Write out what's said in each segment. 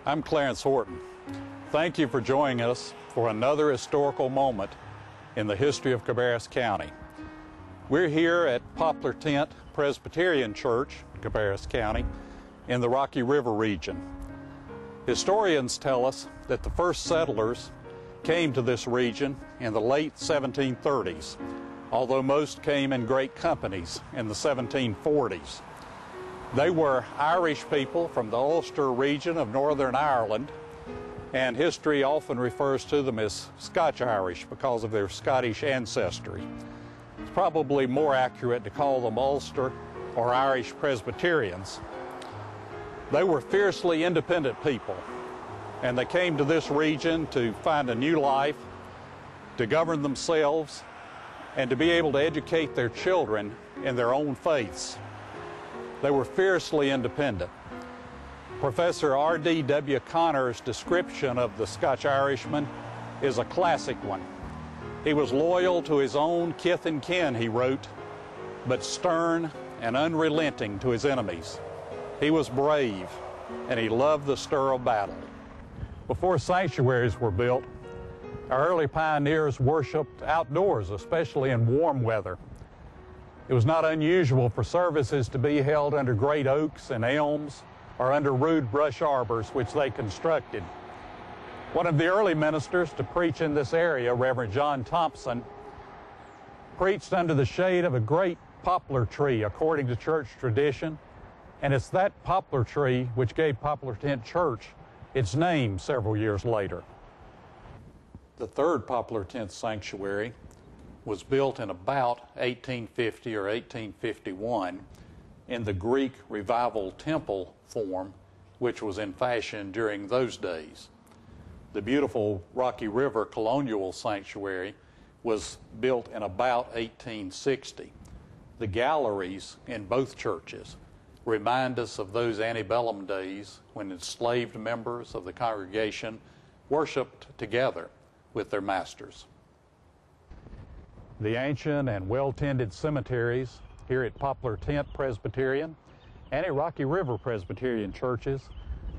I'm Clarence Horton. Thank you for joining us for another historical moment in the history of Cabarrus County. We're here at Poplar Tent Presbyterian Church, Cabarrus County, in the Rocky River region. Historians tell us that the first settlers came to this region in the late 1730s, although most came in great companies in the 1740s. They were Irish people from the Ulster region of Northern Ireland, and history often refers to them as Scotch-Irish because of their Scottish ancestry. It's probably more accurate to call them Ulster or Irish Presbyterians. They were fiercely independent people, and they came to this region to find a new life, to govern themselves, and to be able to educate their children in their own faiths. They were fiercely independent. Professor R.D.W. Connor's description of the Scotch-Irishman is a classic one. He was loyal to his own kith and kin, he wrote, but stern and unrelenting to his enemies. He was brave, and he loved the stir of battle. Before sanctuaries were built, our early pioneers worshiped outdoors, especially in warm weather. It was not unusual for services to be held under great oaks and elms or under rude brush arbors which they constructed. One of the early ministers to preach in this area, Reverend John Thompson, preached under the shade of a great poplar tree according to church tradition, and it's that poplar tree which gave Poplar Tent Church its name several years later. The third Poplar Tent sanctuary was built in about 1850 or 1851 in the Greek Revival Temple form, which was in fashion during those days. The beautiful Rocky River Colonial Sanctuary was built in about 1860. The galleries in both churches remind us of those antebellum days when enslaved members of the congregation worshiped together with their masters. The ancient and well-tended cemeteries here at Poplar Tent Presbyterian and at Rocky River Presbyterian churches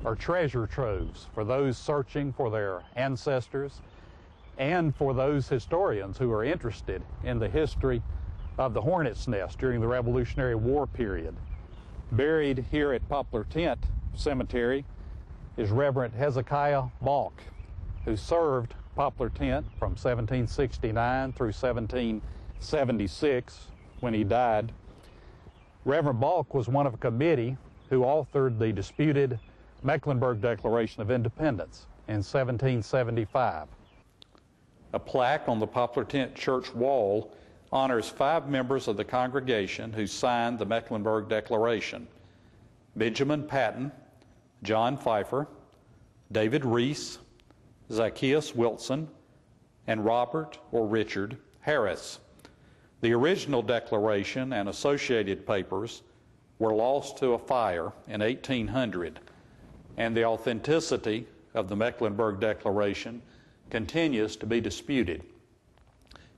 are treasure troves for those searching for their ancestors and for those historians who are interested in the history of the Hornet's Nest during the Revolutionary War period. Buried here at Poplar Tent Cemetery is Reverend Hezekiah Balk, who served Poplar Tent from 1769 through 1776 when he died. Reverend Balk was one of a committee who authored the disputed Mecklenburg Declaration of Independence in 1775. A plaque on the Poplar Tent church wall honors 5 members of the congregation who signed the Mecklenburg Declaration: Benjamin Patton, John Pfeiffer, David Reese, Zacchaeus Wilson, and Robert or Richard Harris. The original declaration and associated papers were lost to a fire in 1800, and the authenticity of the Mecklenburg Declaration continues to be disputed.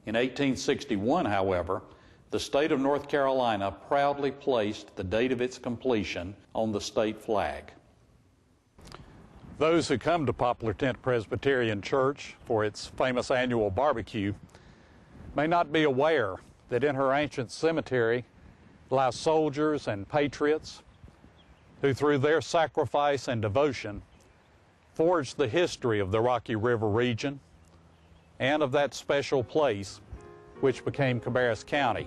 In 1861, however, the state of North Carolina proudly placed the date of its completion on the state flag. Those who come to Poplar Tent Presbyterian Church for its famous annual barbecue may not be aware that in her ancient cemetery lie soldiers and patriots who, through their sacrifice and devotion, forged the history of the Rocky River region and of that special place which became Cabarrus County.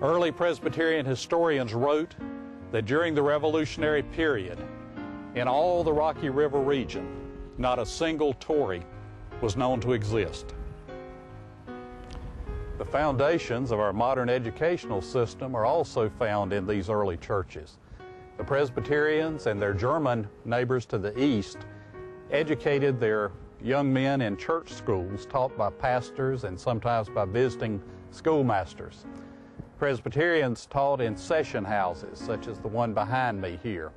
Early Presbyterian historians wrote that during the Revolutionary period, in all the Rocky River region, not a single Tory was known to exist. The foundations of our modern educational system are also found in these early churches. The Presbyterians and their German neighbors to the east educated their young men in church schools taught by pastors and sometimes by visiting schoolmasters. Presbyterians taught in session houses, such as the one behind me here.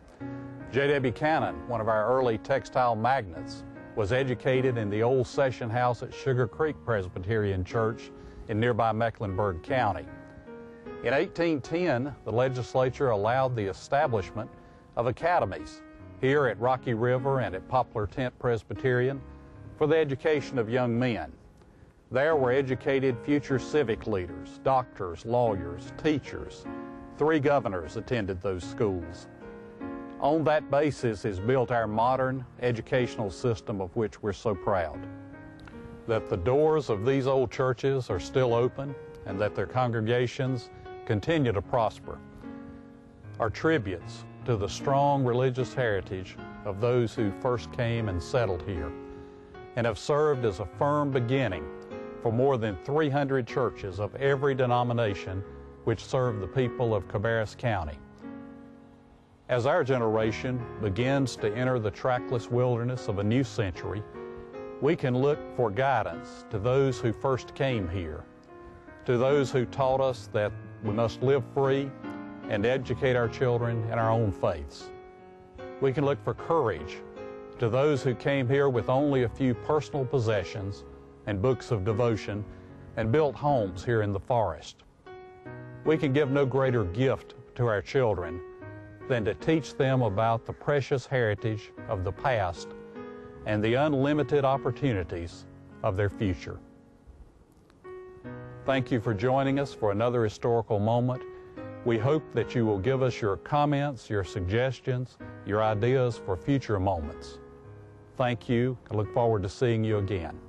J.W. Cannon, one of our early textile magnates, was educated in the old session house at Sugar Creek Presbyterian Church in nearby Mecklenburg County. In 1810, the legislature allowed the establishment of academies here at Rocky River and at Poplar Tent Presbyterian for the education of young men. There were educated future civic leaders, doctors, lawyers, teachers. 3 governors attended those schools. On that basis is built our modern educational system of which we're so proud. That the doors of these old churches are still open and that their congregations continue to prosper are tributes to the strong religious heritage of those who first came and settled here and have served as a firm beginning for more than 300 churches of every denomination which serve the people of Cabarrus County. As our generation begins to enter the trackless wilderness of a new century, we can look for guidance to those who first came here, to those who taught us that we must live free and educate our children in our own faiths. We can look for courage to those who came here with only a few personal possessions and books of devotion and built homes here in the forest. We can give no greater gift to our children than to teach them about the precious heritage of the past and the unlimited opportunities of their future. Thank you for joining us for another historical moment. We hope that you will give us your comments, your suggestions, your ideas for future moments. Thank you. I look forward to seeing you again.